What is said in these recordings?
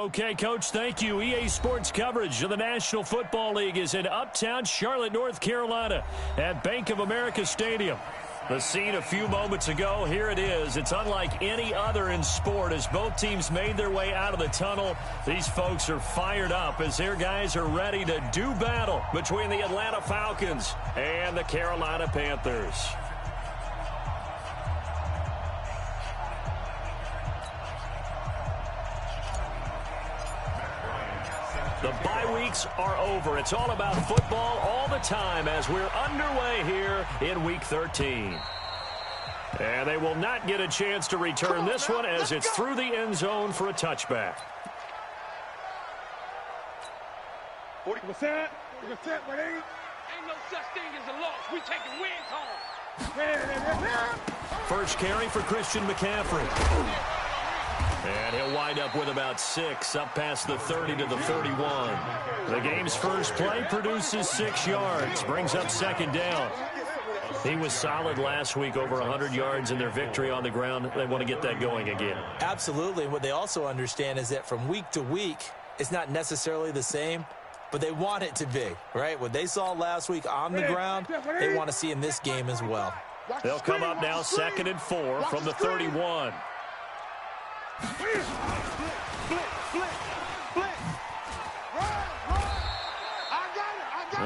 Okay, Coach, thank you. EA Sports coverage of the National Football League is in uptown Charlotte, North Carolina at Bank of America Stadium. The scene a few moments ago, here it is. It's unlike any other in sport as both teams made their way out of the tunnel. These folks are fired up as their guys are ready to do battle between the Atlanta Falcons and the Carolina Panthers. The bye weeks are over. It's all about football all the time as we're underway here in Week 13. And they will not get a chance to return this one as it's through the end zone for a touchback. 40%. 40%, but ain't no such thing as a loss. We taking wins home. First carry for Christian McCaffrey. And he'll wind up with about 6, up past the 30 to the 31. The game's first play produces 6 yards, brings up second down. He was solid last week, over 100 yards in their victory on the ground. They want to get that going again. Absolutely. What they also understand is that from week to week, it's not necessarily the same, but they want it to be, right? What they saw last week on the ground, they want to see in this game as well. They'll come up now 2nd and 4 from the 31.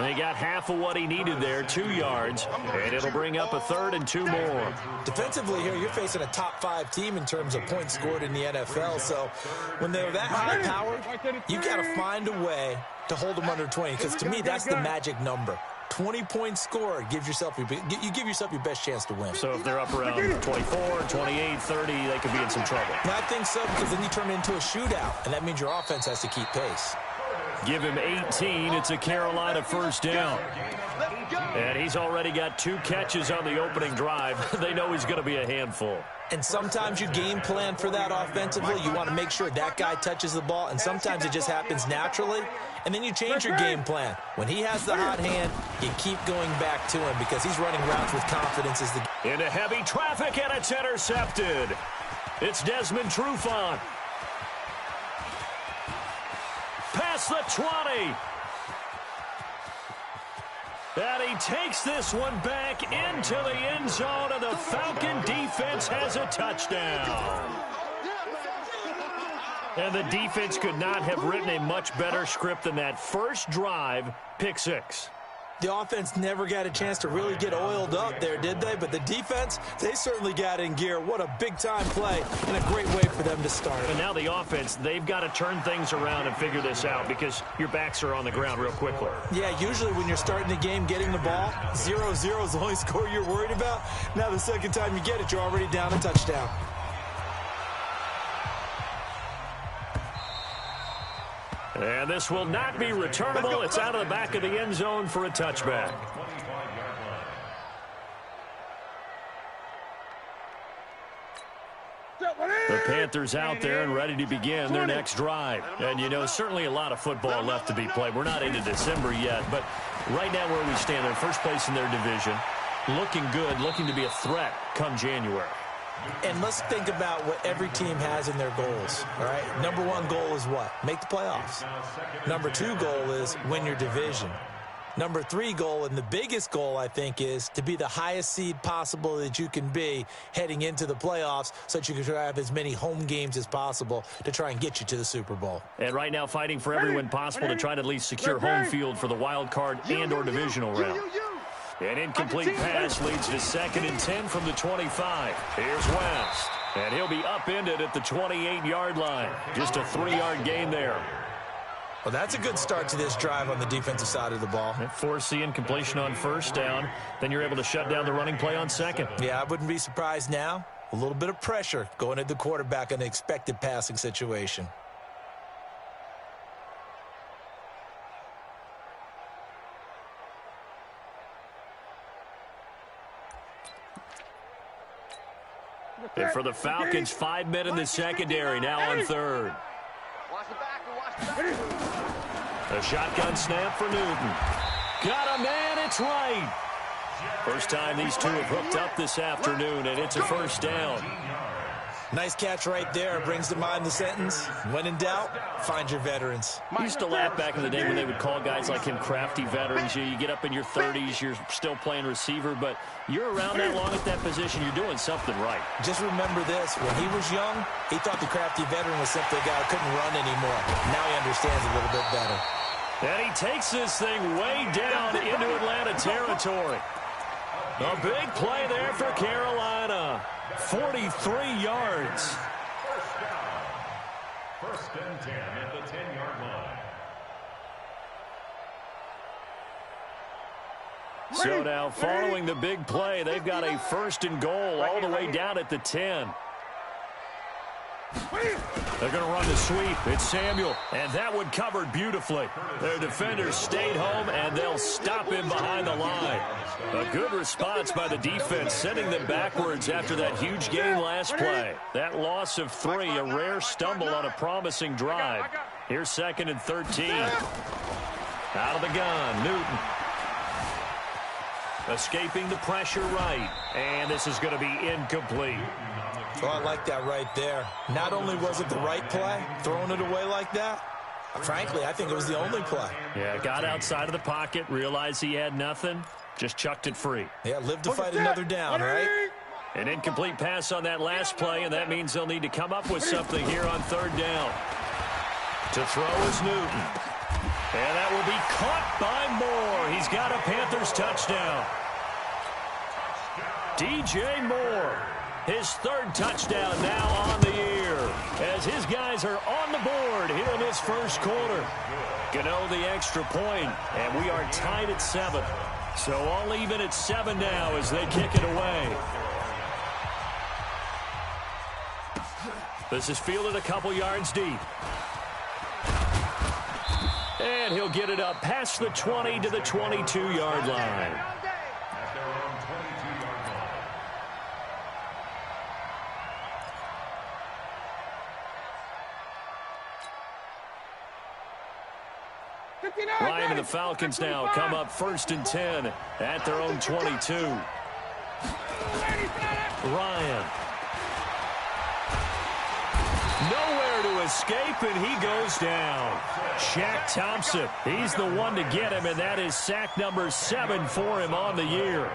He got half of what he needed there, 2 yards, and it'll bring up a 3rd and 2 more. Defensively here, you're facing a top 5 team in terms of points scored in the NFL, so when they're that high-powered, you got to find a way to hold them under 20, because to me, that's the magic number. 20 points scored, you give yourself your best chance to win. So if they're up around 24, 28, 30, they could be in some trouble. I think so, because then you turn it into a shootout, and that means your offense has to keep pace. Give him 18. It's a Carolina first down. And he's already got 2 catches on the opening drive. They know he's going to be a handful. And sometimes you game plan for that offensively. You want to make sure that guy touches the ball, and sometimes it just happens naturally. And then you change your game plan. When he has the hot hand, you keep going back to him because he's running routes with confidence. Into heavy traffic, and it's intercepted. It's Desmond Trufant. Past the 20. And he takes this one back into the end zone, and the Falcon defense has a touchdown. And the defense could not have written a much better script than that first drive, pick 6. The offense never got a chance to really get oiled up there, did they? But the defense, they certainly got in gear. What a big-time play and a great way for them to start. And now the offense, they've got to turn things around and figure this out because your backs are on the ground real quickly. Yeah, usually when you're starting the game, getting the ball, 0-0 is the only score you're worried about. Now the second time you get it, you're already down a touchdown. And this will not be returnable. It's out of the back of the end zone for a touchback. The Panthers out there and ready to begin their next drive. And, you know, certainly a lot of football left to be played. We're not into December yet, but right now where we stand, they're first place in their division. Looking good, looking to be a threat come January. And let's think about what every team has in their goals, all right? Number 1 goal is what? Make the playoffs. Number 2 goal is win your division. Number 3 goal, and the biggest goal, I think, is to be the highest seed possible that you can be heading into the playoffs so that you can have as many home games as possible to try and get you to the Super Bowl. And right now fighting for every win possible to try to at least secure home field for the wild card and or divisional round. An incomplete pass leads to 2nd and 10 from the 25. Here's West. And he'll be upended at the 28-yard line. Just a 3-yard gain there. Well, that's a good start to this drive on the defensive side of the ball. Force the incompletion on first down. Then you're able to shut down the running play on 2nd. Yeah, I wouldn't be surprised now. A little bit of pressure going at the quarterback in an expected passing situation. And for the Falcons, 5 men in the secondary, now on 3rd. A shotgun snap for Newton. Got a man, it's right. First time these two have hooked up this afternoon, and it's a first down. Nice catch right there. Brings to mind the sentence, when in doubt, find your veterans. I used to laugh back in the day when they would call guys like him crafty veterans. You get up in your 30s, you're still playing receiver, but you're around that long at that position, you're doing something right. Just remember this. When he was young, he thought the crafty veteran was simply a guy who couldn't run anymore. Now he understands a little bit better. And he takes this thing way down into Atlanta territory. A big play there for Carolina. 43 yards. First down. First and 10 at the 10-yard line. So now following the big play, they've got a first and goal all the way down at the 10. They're going to run the sweep. It's Samuel, and that one covered beautifully. Their defenders stayed home, and they'll stop him behind the line. A good response by the defense, sending them backwards after that huge gain last play. That loss of 3, a rare stumble on a promising drive. Here's 2nd and 13. Out of the gun, Newton. Escaping the pressure right, and this is going to be incomplete. Oh, I like that right there. Not only was it the right play, throwing it away like that, frankly, I think it was the only play. Yeah, got outside of the pocket, realized he had nothing, just chucked it free. Yeah, live to fight another down, right? An incomplete pass on that last play, and that means they'll need to come up with something here on 3rd down. To throw is Newton. And that will be caught by Moore. He's got a Panthers touchdown. DJ Moore. His 3rd touchdown now on the year as his guys are on the board here in this first quarter. Gano the extra point, and we are tied at 7. So all even at 7 now as they kick it away. This is fielded a couple yards deep. And he'll get it up past the 20 to the 22-yard line. Ryan and the Falcons now come up 1st and 10 at their own 22. Ryan. Nowhere to escape, and he goes down. Shaq Thompson, he's the one to get him, and that is sack number 7 for him on the year.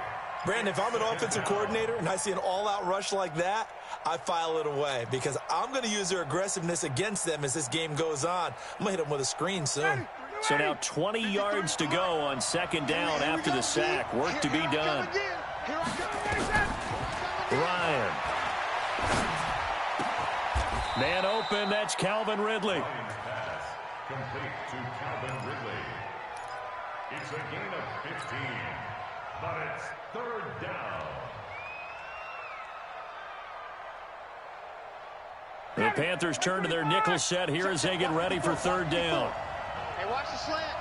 Brandon, if I'm an offensive coordinator and I see an all-out rush like that, I file it away because I'm going to use their aggressiveness against them as this game goes on. I'm going to hit them with a screen soon. So now 20 yards to go on 2nd down after the sack. Work to be done. Ryan. Man open, that's Calvin Ridley. Complete to Calvin Ridley. It's a gain of 15, but it's 3rd down. The Panthers turn to their nickel set here as they get ready for 3rd down. Hey, watch the slant.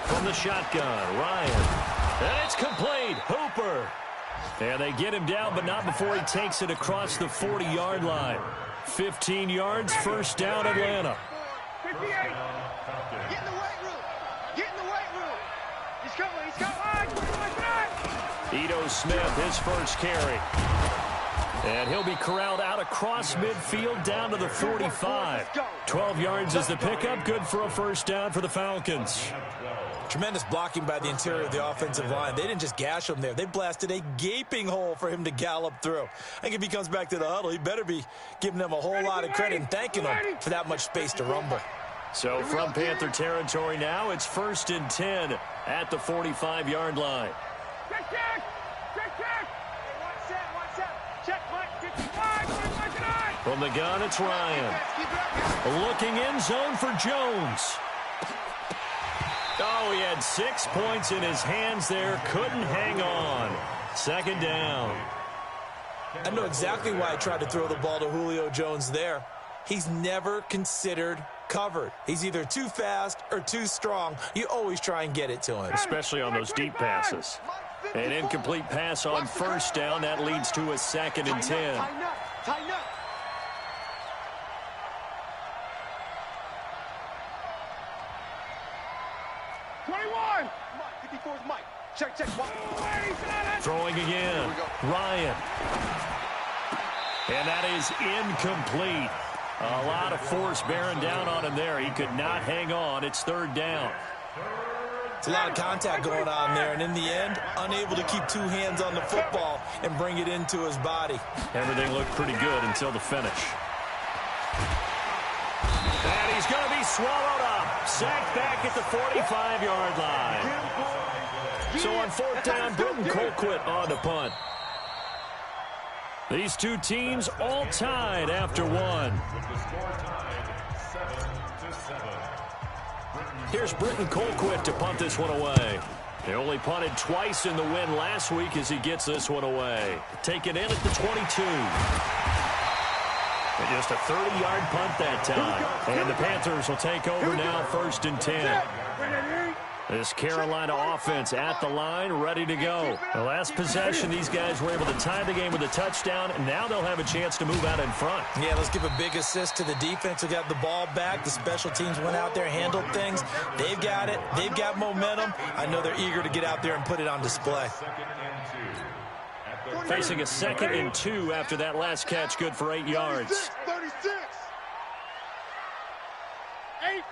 From the shotgun, Ryan. And it's complete. Hooper. And they get him down, but not before he takes it across the 40-yard line. 15 yards, 1st down, Atlanta. 58. Get in the weight room. Get in the weight room. He's coming. He's coming. Ito Smith, his first carry. And he'll be corralled out across midfield down to the 45. 12 yards is the pickup. Good for a 1st down for the Falcons. Tremendous blocking by the interior of the offensive line. They didn't just gash him there. They blasted a gaping hole for him to gallop through. I think if he comes back to the huddle, he better be giving them a whole lot of credit and thanking them for that much space to rumble. So from Panther territory now, it's 1st and 10 at the 45-yard line. Check, check. Check, check. One set. Check, Mike. 55. From the gun, it's Ryan. Looking in zone for Jones. Oh, he had 6 points in his hands there. Couldn't hang on. 2nd down. I know exactly why I tried to throw the ball to Julio Jones there. He's never considered covered. He's either too fast or too strong. You always try and get it to him. Especially on those deep passes. An incomplete pass on 1st down. That leads to a 2nd and 10. Tighten up. Mike, 54 is Mike. Check. Throwing again. Ryan. And that is incomplete. A lot of force bearing down on him there. He could not hang on. It's third down. It's a lot of contact going on there, and in the end, unable to keep two hands on the football and bring it into his body. Everything looked pretty good until the finish. And he's going to be swallowed up. Sacked back at the 45-yard line. So on fourth down, Britton Colquitt on the punt. These two teams all tied after one. Here's Britton Colquitt to punt this one away. They only punted twice in the win last week as he gets this one away. Taken in at the 22. And just a 30-yard punt that time. And the Panthers will take over now, 1st and 10. This Carolina offense at the line, ready to go. The last possession, these guys were able to tie the game with a touchdown, and now they'll have a chance to move out in front. Yeah, let's give a big assist to the defense who got the ball back. The special teams went out there, handled things. They've got it. They've got momentum. I know they're eager to get out there and put it on display. Facing a 2nd and 2 after that last catch, good for 8 yards. 36. 8.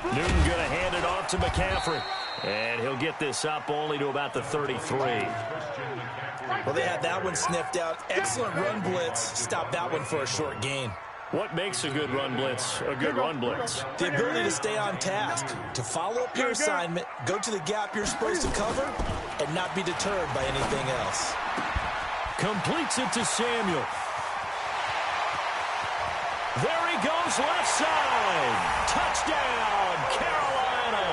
Newton going to hand it off to McCaffrey. And he'll get this up only to about the 33. Well, they had that one sniffed out. Excellent run blitz. Stopped that one for a short gain. What makes a good run blitz a good run blitz? The ability to stay on task, to follow up your assignment, go to the gap you're supposed to cover, and not be deterred by anything else. Completes it to Samuel. There he goes, left side. Touchdown, Carolina.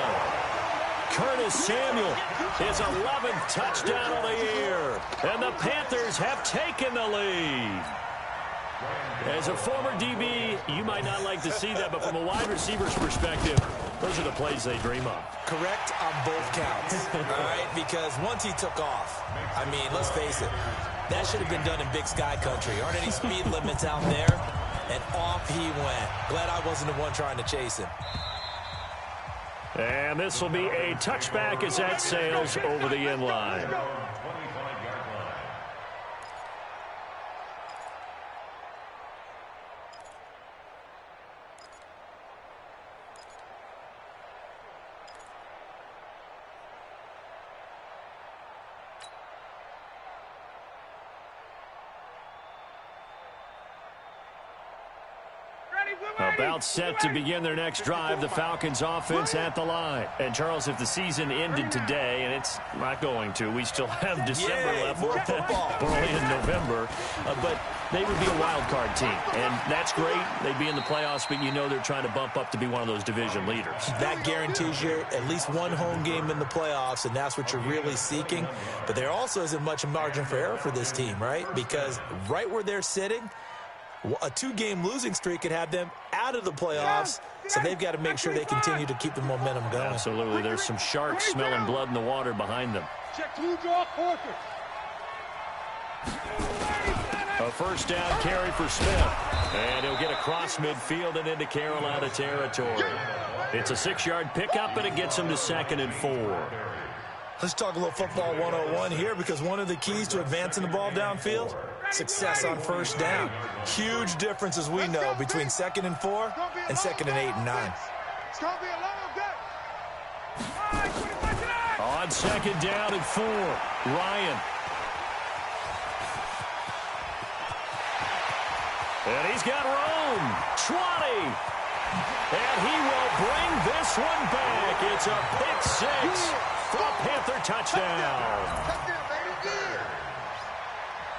Curtis Samuel, his 11th touchdown of the year. And the Panthers have taken the lead. As a former DB, you might not like to see that, but from a wide receiver's perspective, those are the plays they dream of. Correct on both counts, all right? Because once he took off, I mean, let's face it, that should have been done in Big Sky country. Aren't any speed limits out there? And off he went. Glad I wasn't the one trying to chase him. And this will be a touchback as that sails over the end line. About set to begin their next drive, the Falcons offense at the line. And Charles, if the season ended today, and it's not going to, we still have December left. We're only in November, but they would be a wild card team. And that's great. They'd be in the playoffs, but you know they're trying to bump up to be one of those division leaders. That guarantees you at least one home game in the playoffs, and that's what you're really seeking. But there also isn't much margin for error for this team, right? Because right where they're sitting, a 2-game losing streak could have them out of the playoffs, so they've got to make sure they continue to keep the momentum going. Absolutely. There's some sharks smelling blood in the water behind them. A first down carry for Smith, and he'll get across midfield and into Carolina territory. It's a 6-yard pickup, and it gets him to 2nd and 4. Let's talk a little football 101 here, because one of the keys to advancing the ball downfield, success on first down. Huge difference, as we know, between 2nd and 4 and 2nd and 8 and 9. On 2nd down and 4, Ryan. And he's got room. 20. And he will bring this one back. It's a pick 6 for a Panther touchdown.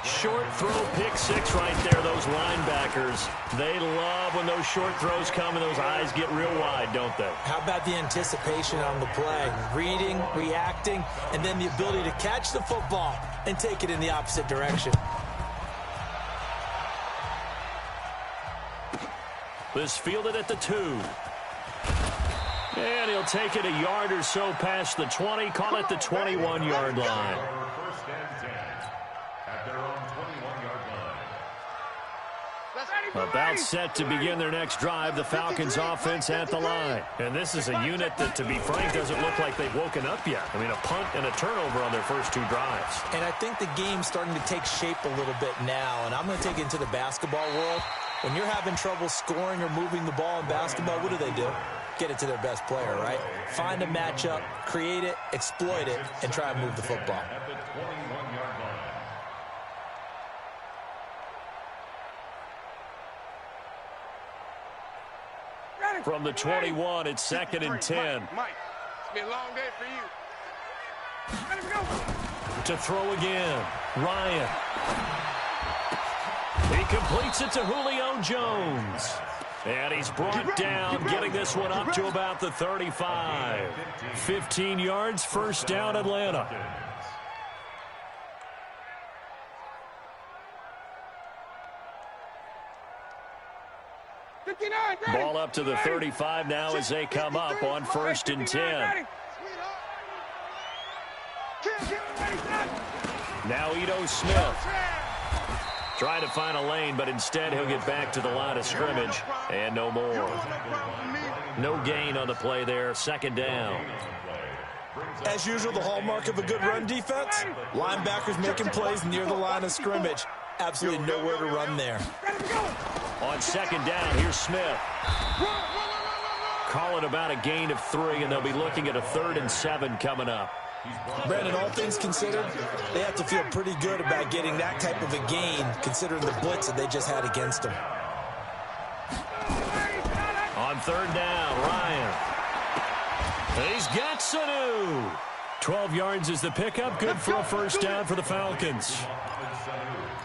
Short throw, pick 6 right there. Those linebackers, they love when those short throws come and those eyes get real wide, don't they? How about the anticipation on the play? Reading, reacting, and then the ability to catch the football and take it in the opposite direction. This fielded at the 2. And he'll take it a yard or so past the 20, call it the 21-yard line. First and 10 at their own 21-yard line. About set to begin their next drive, the Falcons offense at the line. And this is a unit that, to be frank, doesn't look like they've woken up yet. I mean, a punt and a turnover on their first 2 drives. And I think the game's starting to take shape a little bit now, and I'm going to take it into the basketball world. When you're having trouble scoring or moving the ball in basketball, what do? Get it to their best player, right? Find a matchup, create it, exploit it, and try and move the football. At the 21-yard line. From the 21, it's 2nd and 10. Mike, it's been a long day for you. Let him go. To throw again, Ryan. He completes it to Julio Jones. And he's brought down, getting this one up to about the 35. 15 yards, first down, Atlanta. Ball up to the 35 now as they come up on 1st and 10. Now Ito Smith. Trying to find a lane, but instead he'll get back to the line of scrimmage. And no more. No gain on the play there. 2nd down. As usual, the hallmark of a good run defense, linebackers making plays near the line of scrimmage. Absolutely nowhere to run there. On 2nd down, here's Smith. Call it about a gain of 3, and they'll be looking at a 3rd and 7 coming up. Brandon, all things considered, they have to feel pretty good about getting that type of a gain, considering the blitz that they just had against them. On 3rd down, Ryan. He's got Sanu. 12 yards is the pickup. Good for a first down for the Falcons.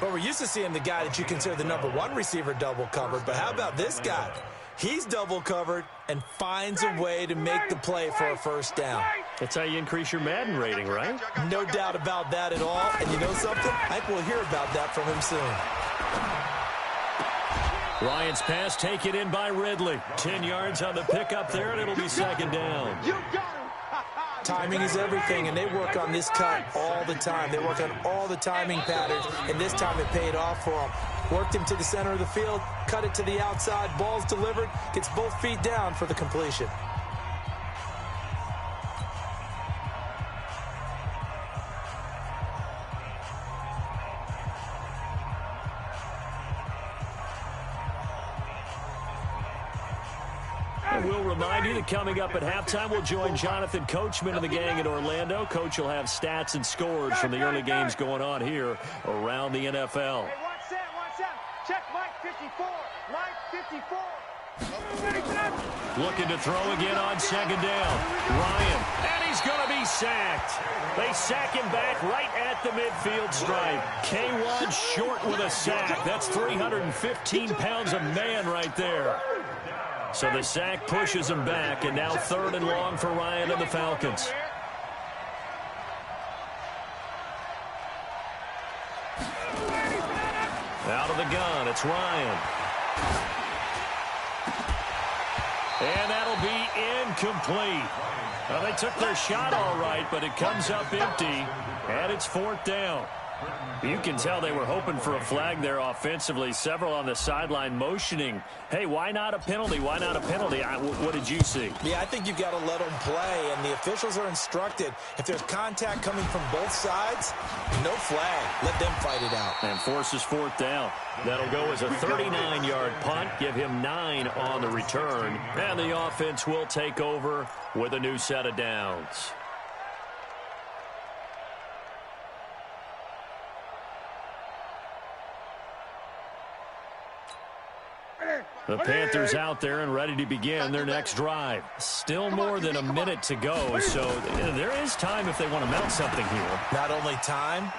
But we're used to seeing the guy that you consider the #1 receiver double covered. But how about this guy? He's double covered and finds a way to make the play for a first down. That's how you increase your Madden rating, right? No doubt about that at all. And you know something? I think we'll hear about that from him soon. Ryan's pass taken in by Ridley. 10 yards on the pickup there, and it'll be 2nd down. Timing is everything, and they work on this cut all the time. They work on all the timing patterns, and this time it paid off for them. Worked him to the center of the field, cut it to the outside, ball's delivered, gets both feet down for the completion. We'll remind you that coming up at halftime, we'll join Jonathan Coachman and the gang in Orlando. Coach will have stats and scores from the early games going on here around the NFL. Hey, watch that. Check Mike 54. Mike 54. Looking to throw again on 2nd down. Ryan, and he's going to be sacked. They sack him back right at the midfield stripe. K1 short with a sack. That's 315 pounds of man right there. So the sack pushes him back, and now 3rd and long for Ryan and the Falcons. Out of the gun, it's Ryan. And that'll be incomplete. Well, they took their shot all right, but it comes up empty, and it's 4th down. You can tell they were hoping for a flag there offensively. Several on the sideline motioning, hey, why not a penalty? Why not a penalty? What did you see? Yeah, I think you've got to let them play, and the officials are instructed. If there's contact coming from both sides, no flag. Let them fight it out. And forces 4th down. That'll go as a 39-yard punt. Give him 9 on the return. And the offense will take over with a new set of downs. The Panthers out there and ready to begin their next drive. Still more than a minute to go, so there is time if they want to mount something here. Not only time,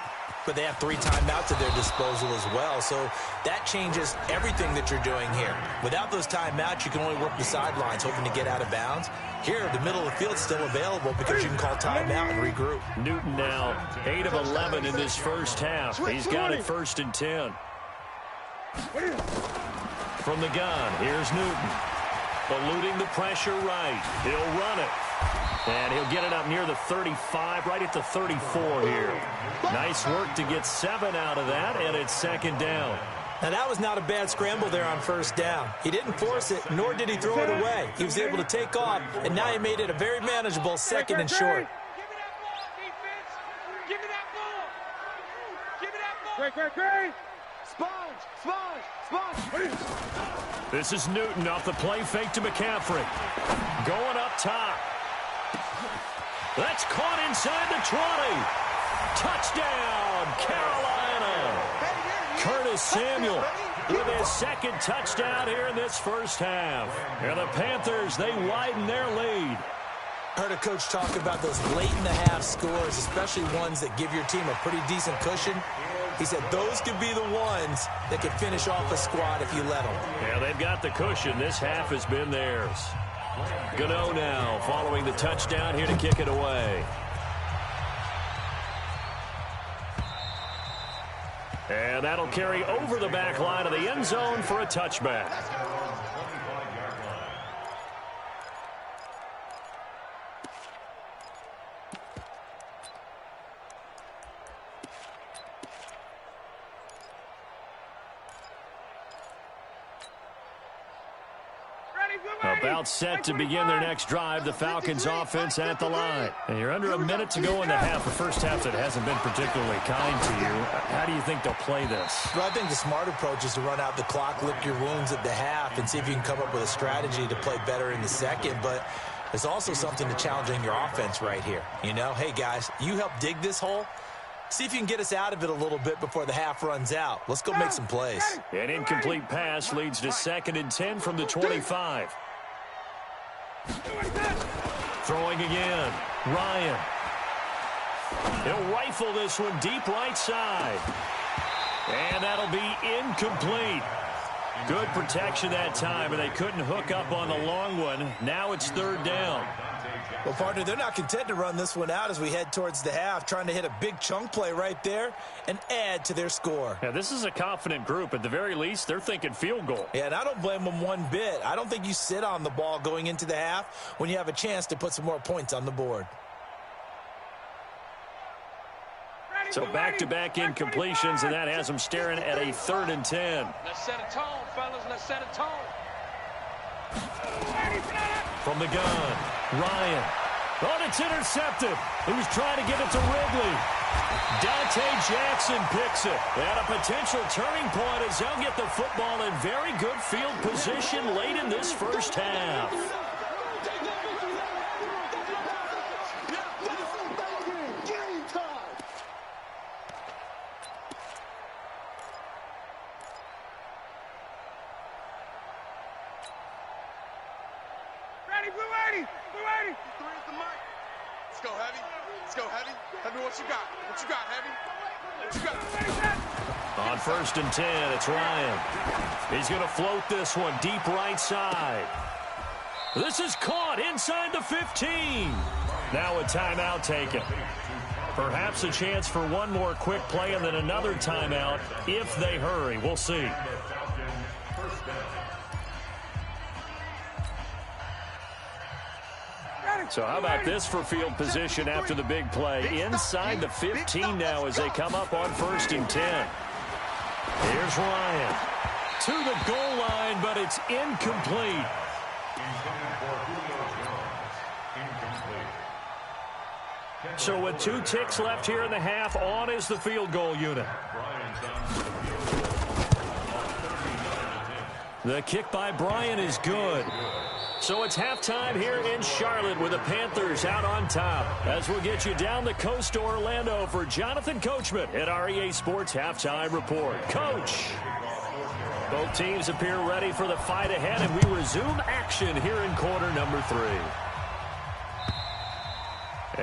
but they have 3 timeouts at their disposal as well, so that changes everything that you're doing here. Without those timeouts, you can only work the sidelines, hoping to get out of bounds. Here, the middle of the field is still available because you can call timeout and regroup. Newton now 8 of 11 in this first half. He's got it 1st and 10. From the gun, here's Newton. Eluding the pressure right. He'll run it. And he'll get it up near the 35, right at the 34 here. Nice work to get 7 out of that, and it's 2nd down. Now, that was not a bad scramble there on first down. He didn't force it, nor did he throw it away. He was able to take off, and now he made it a very manageable 2nd and short. Give me that ball, defense. Give me that ball. Give me that ball. Sponge. This is Newton off the play fake to McCaffrey. Going up top. That's caught inside the 20. Touchdown, Carolina. Curtis Samuel with his 2nd touchdown here in this first half. And the Panthers, they widen their lead. Heard a coach talk about those late-in-the-half scores, especially ones that give your team a pretty decent cushion. He said those could be the ones that could finish off a squad if you let them. Yeah, they've got the cushion. This half has been theirs. Gano now following the touchdown here to kick it away. And that'll carry over the back line of the end zone for a touchback. About set to begin their next drive, the Falcons offense at the line. And you're under a minute to go in the half. The first half that hasn't been particularly kind to you. How do you think they'll play this? Well, I think the smart approach is to run out the clock, lick your wounds at the half, and see if you can come up with a strategy to play better in the second. But there's also something to challenging your offense right here. You know, hey, guys, you help dig this hole. See if you can get us out of it a little bit before the half runs out. Let's go make some plays. An incomplete pass leads to 2nd and 10 from the 25. Throwing again. Ryan. He'll rifle this one deep right side. And that'll be incomplete. Good protection that time, and they couldn't hook up on the long one. Now it's 3rd down. Well, partner, they're not content to run this one out as we head towards the half, trying to hit a big chunk play right there and add to their score. Yeah, this is a confident group. At the very least, they're thinking field goal. Yeah, and I don't blame them one bit. I don't think you sit on the ball going into the half when you have a chance to put some more points on the board. So back-to-back incompletions, and that has them staring at a 3rd and 10. Let's set a tone, fellas. Let's set a tone. From the gun, Ryan. Oh, it's intercepted. He was trying to get it to Ridley. Dante Jackson picks it. And a potential turning point as they'll get the football in very good field position late in this first half. Let's go, Heavy. Let's go, Heavy. Heavy, what you got? What you got, Heavy? What you got? On 1st and 10, it's Ryan. He's going to float this one deep right side. This is caught inside the 15. Now a timeout taken. Perhaps a chance for one more quick play and then another timeout if they hurry. We'll see. So how about this for field position after the big play? Inside the 15 now as they come up on 1st and 10. Here's Ryan to the goal line, but it's incomplete. So with 2 ticks left here in the half, on is the field goal unit. The kick by Bryan is good. So it's halftime here in Charlotte with the Panthers out on top. As we'll get you down the coast to Orlando for Jonathan Coachman at our EA Sports Halftime Report. Coach! Both teams appear ready for the fight ahead, and we resume action here in quarter number 3.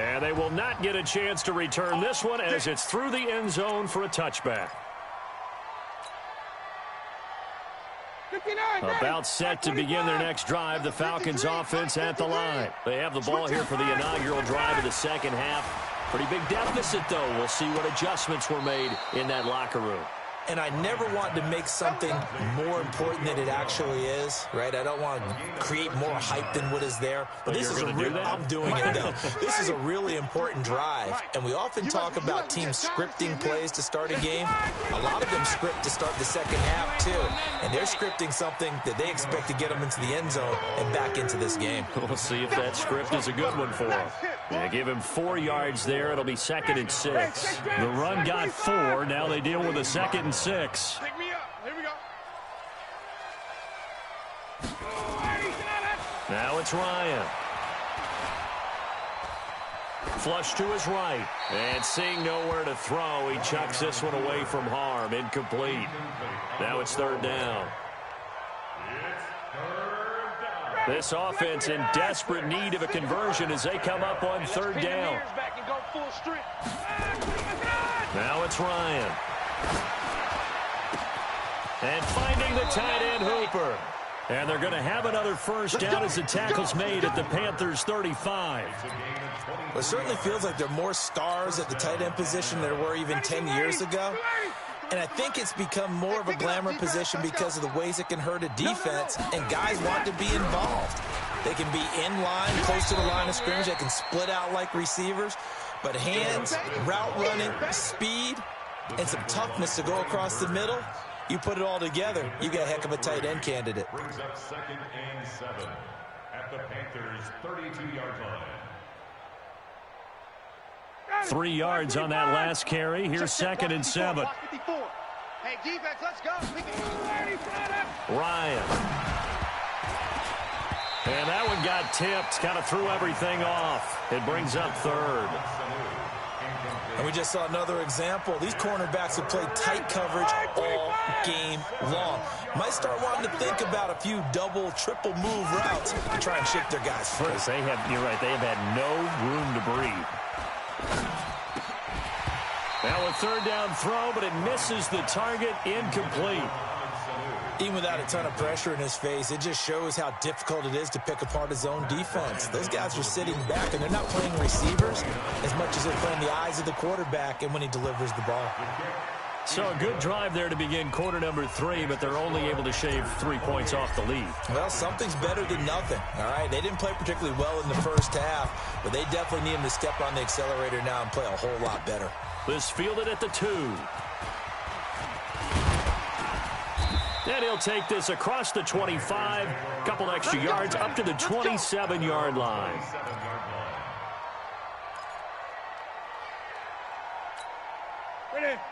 And they will not get a chance to return this one as it's through the end zone for a touchback. About set to begin their next drive, the Falcons offense at the line. They have the ball here for the inaugural drive of the second half. Pretty big deficit, though. We'll see what adjustments were made in that locker room. And I never want to make something more important than it actually is, right? I don't want to create more hype than what is there. But this is I'm doing it, though. This is a really important drive. And we often talk about teams scripting plays to start a game. A lot of them script to start the second half, too. And they're scripting something that they expect to get them into the end zone and back into this game. We'll see if that script is a good one for him. They give him 4 yards there. It'll be 2nd and 6. The run got 4. Now they deal with a 2nd and 6. Pick me up. Here we go. Now it's Ryan. Flush to his right. And seeing nowhere to throw, he chucks this one away from harm. Incomplete. Now it's 3rd down. This offense in desperate need of a conversion as they come up on 3rd down. Now it's Ryan. And finding the tight end Hooper. And they're going to have another first down as the tackle's made at the Panthers' 35. Well, it certainly feels like there are more stars at the tight end position than there were even 10 years ago. And I think it's become more of a glamour position because of the ways it can hurt a defense, and guys want to be involved. They can be in line, close to the line of scrimmage. They can split out like receivers. But hands, route running, speed, and some toughness to go across the middle, you put it all together, you got a heck of a tight end candidate. Brings up 2nd and 7 at the Panthers' 32-yard line. 3 yards on that last carry. Here's 2nd and 7. Hey, defense, let's go. Ryan. And that one got tipped. Kind of threw everything off. It brings up 3rd. And we just saw another example. These cornerbacks have played tight coverage all game long. Might start wanting to think about a few double, triple move routes to try and shake their guys free. You're right, they have had no room to breathe. Now a 3rd down throw, but it misses the target. Incomplete. Even without a ton of pressure in his face, it just shows how difficult it is to pick apart his own defense. Those guys are sitting back, and they're not playing receivers as much as they're playing the eyes of the quarterback and when he delivers the ball. So a good drive there to begin quarter number 3, but they're only able to shave 3 points off the lead. Well, something's better than nothing, all right? They didn't play particularly well in the first half, but they definitely need him to step on the accelerator now and play a whole lot better. This fielded at the 2. And he'll take this across the 25, a couple extra yards up to the 27-yard line.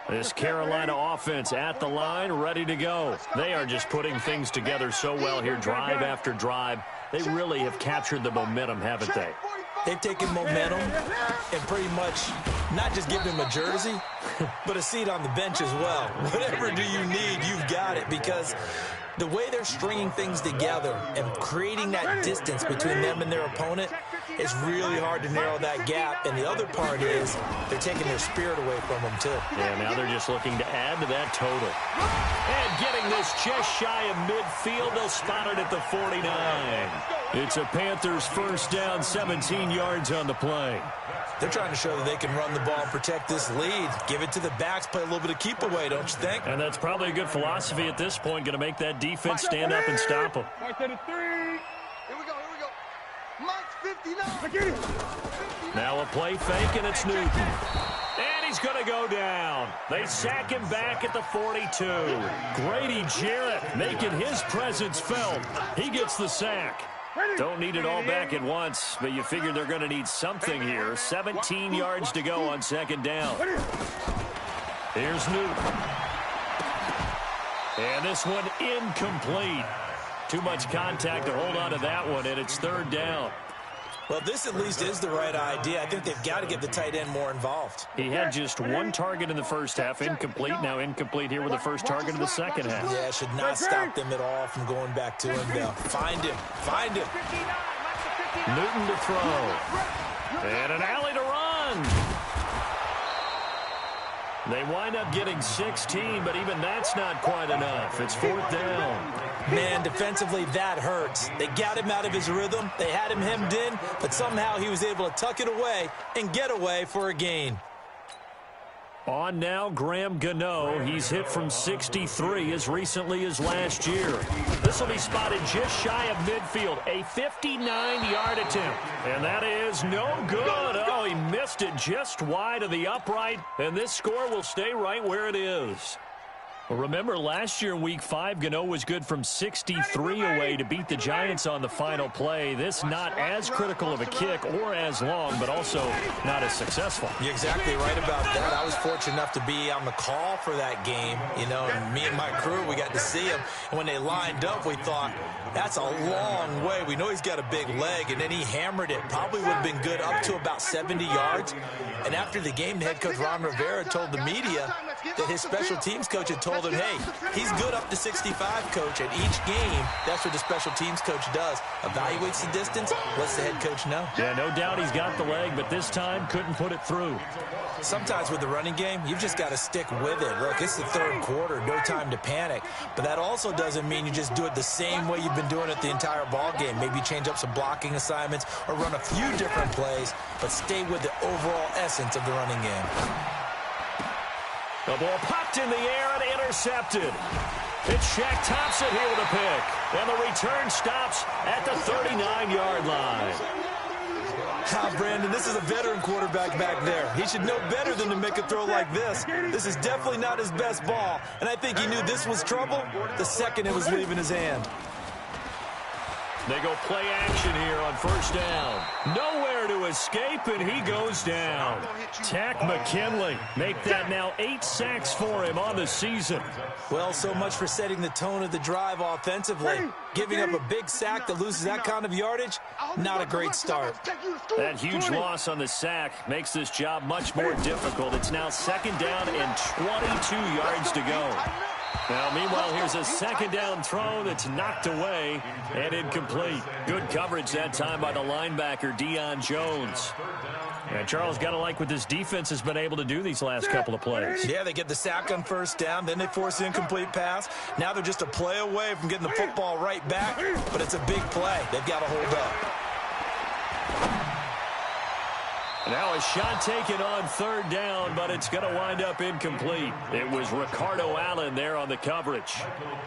This Carolina offense at the line, ready to go. They are just putting things together so well here, drive after drive. They really have captured the momentum, haven't they? They've taken momentum and pretty much not just given him a jersey, but a seat on the bench as well. Whatever do you need, you've got it, because the way they're stringing things together and creating that distance between them and their opponent is really hard to narrow that gap. And the other part is they're taking their spirit away from them, too. Yeah, now they're just looking to add to that total. And getting this just shy of midfield, they'll spot it at the 49. It's a Panthers first down, 17 yards on the play. They're trying to show that they can run the ball and protect this lead. Give it to the backs, play a little bit of keep away, don't you think? And that's probably a good philosophy at this point, going to make that defense stand up and stop them. Here we go. Mike's 59. Now a play fake, and it's Newton. And he's going to go down. They sack him back at the 42. Grady Jarrett making his presence felt. He gets the sack. Don't need it all back at once, but you figure they're going to need something here. 17 yards to go on 2nd down. Here's Newton. And this one incomplete. Too much contact to hold on to that one, and it's 3rd down. Well, this at least is the right idea. I think they've got to get the tight end more involved. He had just 1 target in the first half, incomplete. Now incomplete here with the first target of the second half. Yeah, it should not stop them at all from going back to him now. Find him. Newton to throw. And an alley to run. They wind up getting 16, but even that's not quite enough. It's 4th down. Man, defensively, that hurts. They got him out of his rhythm. They had him hemmed in, but somehow he was able to tuck it away and get away for a gain. On now, Graham Gano. He's hit from 63 as recently as last year. This will be spotted just shy of midfield. A 59-yard attempt. And that is no good. Oh, he missed it just wide of the upright. And this score will stay right where it is. Well, remember, last year in Week 5, Gano was good from 63 away to beat the Giants on the final play. This not as critical of a kick or as long, but also not as successful. You're exactly right about that. I was fortunate enough to be on the call for that game, you know, and me and my crew, we got to see him. And when they lined up, we thought, that's a long way. We know he's got a big leg, and then he hammered it. Probably would have been good up to about 70 yards. And after the game, the head coach, Ron Rivera, told the media that his special teams coach had told him, hey, he's good up to 65, coach. At each game, that's what the special teams coach does. Evaluates the distance, lets the head coach know. Yeah, no doubt he's got the leg, but this time couldn't put it through. Sometimes with the running game, you've just got to stick with it. Look, it's the third quarter, no time to panic. But that also doesn't mean you just do it the same way you've been doing it the entire ball game. Maybe change up some blocking assignments or run a few different plays, but stay with the overall essence of the running game. The ball popped in the air and intercepted. It's Shaq Thompson here with a pick. And the return stops at the 39-yard line. Brandon, this is a veteran quarterback back there. He should know better than to make a throw like this. This is definitely not his best ball. And I think he knew this was trouble the second it was leaving his hand. They go play action here on first down. Nowhere to escape, and he goes down. Tack McKinley. Make that now 8 sacks for him on the season. Well, so much for setting the tone of the drive offensively. Giving up a big sack that loses that kind of yardage, not a great start. That huge loss on the sack makes this job much more difficult. It's now second down and 22 yards to go. Now, meanwhile, here's a second down throw that's knocked away and incomplete. Good coverage that time by the linebacker, Deion Jones. And Charles, got to like what this defense has been able to do these last couple of plays. Yeah, they get the sack on first down, then they force the incomplete pass. Now they're just a play away from getting the football right back, but it's a big play. They've got to hold up. Now a shot taken on third down, but it's going to wind up incomplete. It was Ricardo Allen there on the coverage.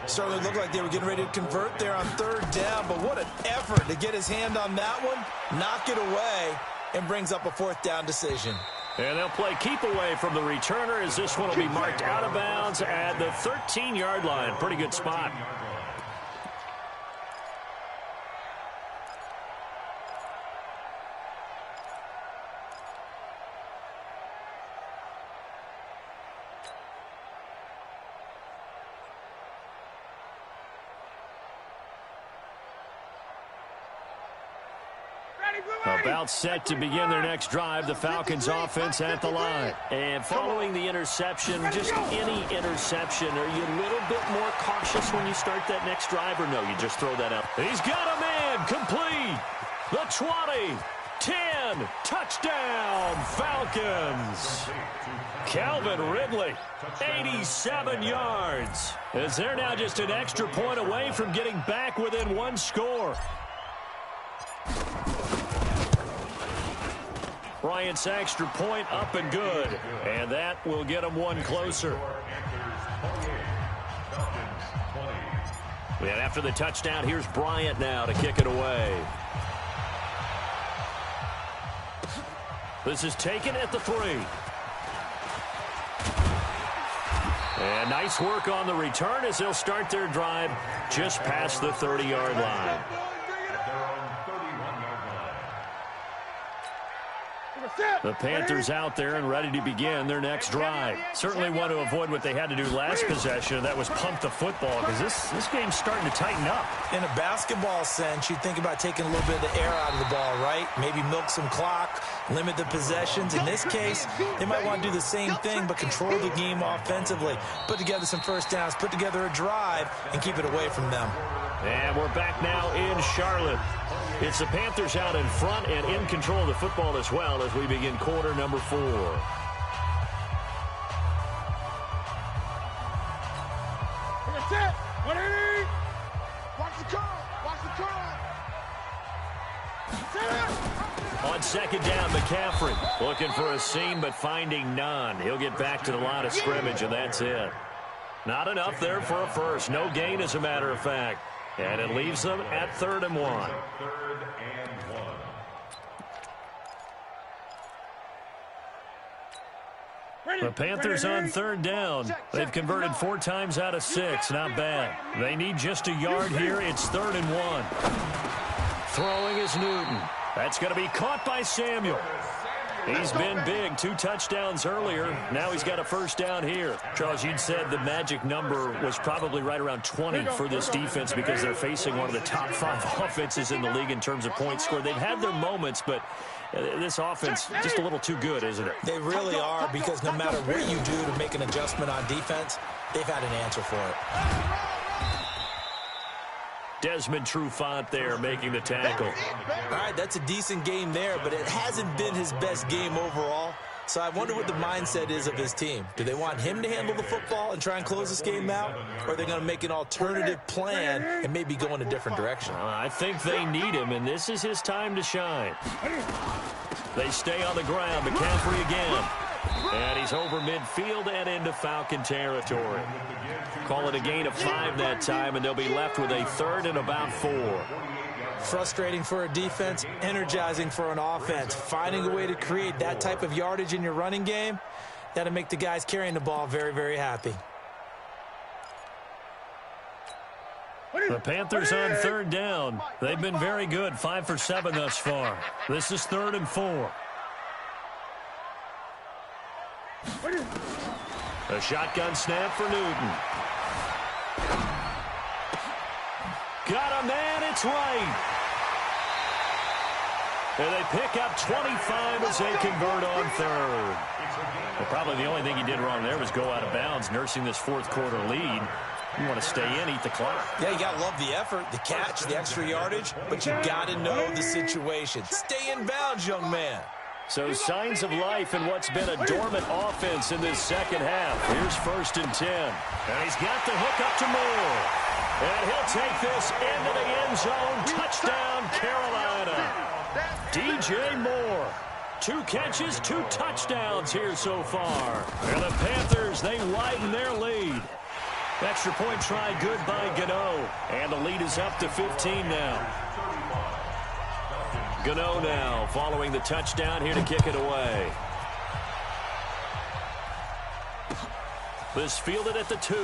Certainly looked like they were getting ready to convert there on third down, but what an effort to get his hand on that one, knock it away, and brings up a fourth down decision. And they'll play keep away from the returner as this one will be marked out of bounds at the 13-yard line. Pretty good spot. About set to begin their next drive, the Falcons offense at the line. And following the interception, just any interception, are you a little bit more cautious when you start that next drive, or no, you just throw that out? He's got a man, complete. The 20, 10, touchdown, Falcons. Calvin Ridley, 87 yards. As they're now just an extra point away from getting back within one score. Bryant's extra point up and good. And that will get them one closer. And after the touchdown, here's Bryant now to kick it away. This is taken at the 3. And nice work on the return as they'll start their drive just past the 30-yard line. The Panthers out there and ready to begin their next drive. Certainly want to avoid what they had to do last possession, and that was pump the football, because this game's starting to tighten up. In a basketball sense, you think about taking a little bit of the air out of the ball, right? Maybe milk some clock, limit the possessions. In this case, they might want to do the same thing, but control the game offensively. Put together some first downs, put together a drive, and keep it away from them. And we're back now in Charlotte. It's the Panthers out in front and in control of the football as well as we begin quarter number 4. That's it. 180. Watch the curl. Watch the curl. On On second down, McCaffrey looking for a seam but finding none. He'll get back to the line of scrimmage, and that's it. Not enough there for a first. No gain, as a matter of fact. And it leaves them at 3rd and 1. The Panthers on 3rd down. They've converted 4 times out of 6. Not bad. They need just a yard here. It's 3rd and 1. Throwing is Newton. That's going to be caught by Samuel. He's been big. 2 touchdowns earlier. Now he's got a first down here. Charles, you'd said the magic number was probably right around 20 for this defense because they're facing one of the top 5 offenses in the league in terms of points scored. They've had their moments, but this offense just a little too good, isn't it? They really are, because no matter what you do to make an adjustment on defense, they've had an answer for it. Desmond Trufant there making the tackle. All right, that's a decent game there, but it hasn't been his best game overall. So I wonder what the mindset is of his team. Do they want him to handle the football and try and close this game out? Or are they going to make an alternative plan and maybe go in a different direction? I think they need him, and this is his time to shine. They stay on the ground. McCaffrey again. And he's over midfield and into Falcon territory. Call it a gain of 5 that time, and they'll be left with a 3rd and about 4. Frustrating for a defense, energizing for an offense. Finding a way to create that type of yardage in your running game, that'll make the guys carrying the ball very, very happy. The Panthers on 3rd down. They've been very good, 5 for 7 thus far. This is 3rd and 4. A shotgun snap for Newton. Got a man, it's right. And they pick up 25 as they convert on 3rd. Well, probably the only thing he did wrong there was go out of bounds, nursing this 4th quarter lead. You want to stay in, eat the clock. Yeah, you got to love the effort, the catch, the extra yardage, but you got to know the situation. Stay in bounds, young man. So signs of life in what's been a dormant offense in this second half. Here's 1st and 10. And he's got the hook up to Moore. And he'll take this into the end zone. Touchdown, Carolina. DJ Moore. 2 catches, 2 touchdowns here so far. And the Panthers, they widen their lead. Extra point try good by Gano. And the lead is up to 15 now. Gano now following the touchdown here to kick it away. This fielded at the 2.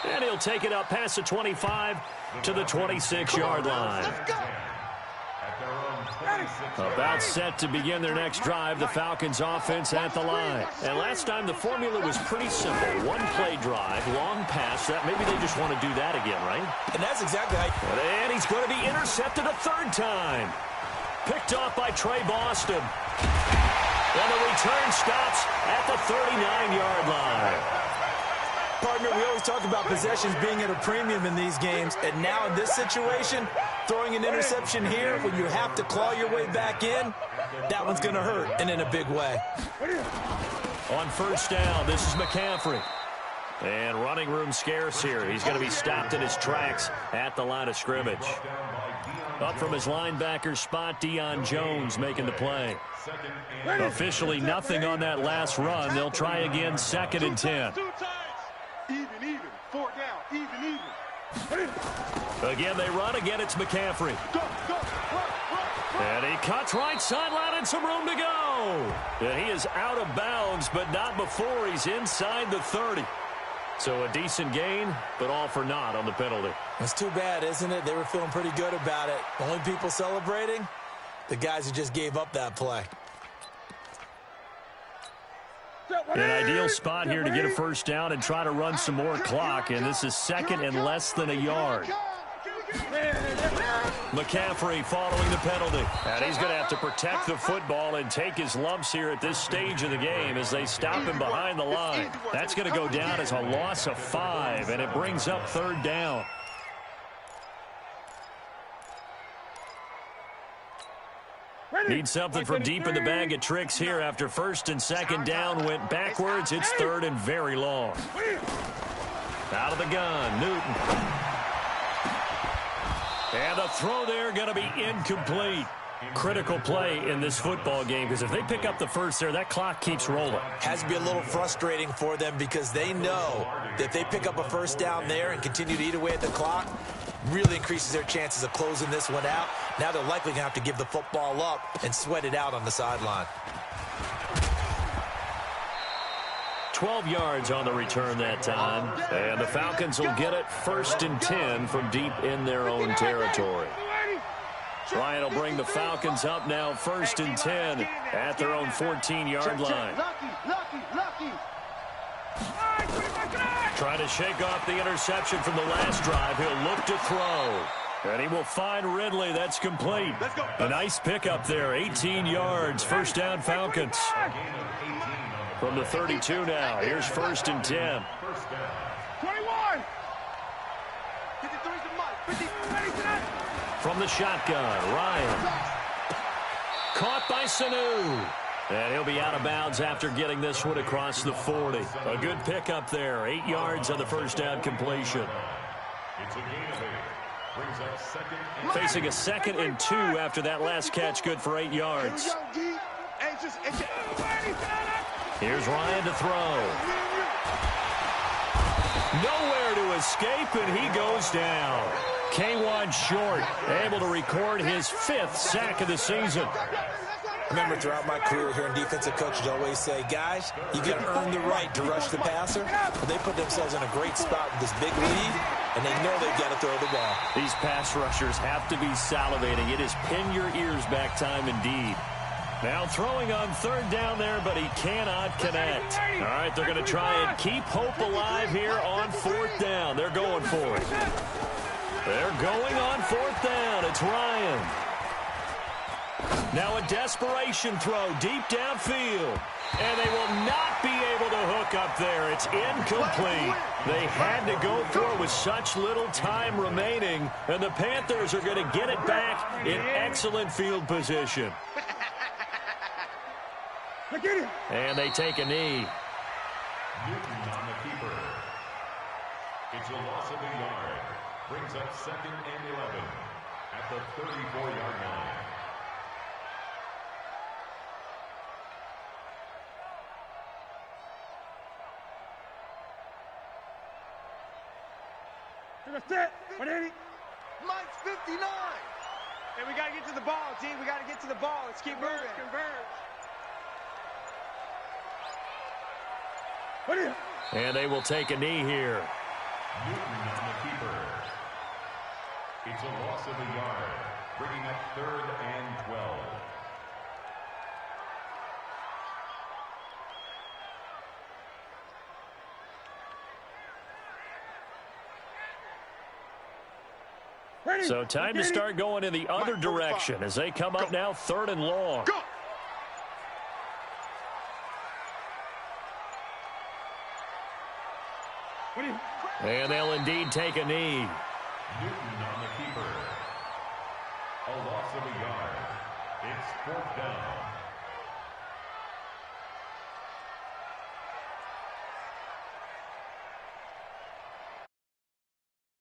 And he'll take it up past the 25 to the 26-yard line. About set to begin their next drive, the Falcons offense at the line. And last time the formula was pretty simple. 1-play drive, long pass. That maybe they just want to do that again, right? And that's exactly how. And he's going to be intercepted a 3rd time. Picked off by Trey Boston. And the return stops at the 39-yard line. Partner, we always talk about possessions being at a premium in these games, and now in this situation, throwing an interception here when you have to claw your way back in, that one's going to hurt, and in a big way. On 1st down, this is McCaffrey. And running room scarce here. He's going to be stopped in his tracks at the line of scrimmage. Up from his linebacker spot, Deion Jones making the play. Officially nothing on that last run. They'll try again, 2nd and 10. Even. 4 down. Even. Again, they run. Again, it's McCaffrey. And he cuts right sideline and some room to go. And he is out of bounds, but not before he's inside the 30. So a decent gain, but all for naught on the penalty. It's too bad, isn't it? They were feeling pretty good about it. Only people celebrating, the guys who just gave up that play. An ideal spot here to get a first down and try to run some more clock, and this is 2nd and less than a yard. McCaffrey following the penalty. And he's going to have to protect the football and take his lumps here at this stage of the game as they stop him behind the line. That's going to go down as a loss of 5, and it brings up 3rd down. Need something from deep in the bag of tricks here after 1st and 2nd down went backwards. It's 3rd and very long. Out of the gun, Newton. And the throw there going to be incomplete. Critical play in this football game because if they pick up the first there, that clock keeps rolling. Has to be a little frustrating for them because they know that if they pick up a first down there and continue to eat away at the clock, really increases their chances of closing this one out. Now they're likely going to have to give the football up and sweat it out on the sideline. 12 yards on the return that time. And the Falcons will get it 1st and 10 from deep in their own territory. Ryan will bring the Falcons up now 1st and 10 at their own 14-yard line. Trying to shake off the interception from the last drive. He'll look to throw. And he will find Ridley. That's complete. A nice pickup there. 18 yards. First down, Falcons. From the 32 now. Here's 1st and 10. 21. 53's the mark. From the shotgun, Ryan. Caught by Sanu. And he'll be out of bounds after getting this one across the 40. A good pickup there. 8 yards on the first down completion. It's a gain of 8. Brings up second and Facing a 2nd and 2 after that last catch, good for 8 yards. Here's Ryan to throw. Nowhere to escape, and he goes down. K1 Short, able to record his 5th sack of the season. I remember throughout my career hearing defensive coaches always say, guys, you got to earn the right to rush the passer. But they put themselves in a great spot with this big lead, and they know they've got to throw the ball. These pass rushers have to be salivating. It is pin your ears back time indeed. Now throwing on 3rd down there, but he cannot connect. All right, they're going to try and keep hope alive here on 4th down. They're going for it. They're going on 4th down. It's Ryan. Now a desperation throw deep downfield. And they will not be able to hook up there. It's incomplete. They had to go for it with such little time remaining. And the Panthers are going to get it back in excellent field position. And they take a knee. Newton on the keeper. It's a loss of a yard. Brings up 2nd and 11 at the 34-yard line. Mike's 59. Hey, we got to get to the ball, team. We got to get to the ball. Let's keep moving. And they will take a knee here. Newton on the keeper. It's a loss of a yard, bringing up 3rd and 12. So time to start going in the other direction as they come up now 3rd and long. And they'll indeed take a knee. Newton on the keeper. A loss of a yard. It's 4th down.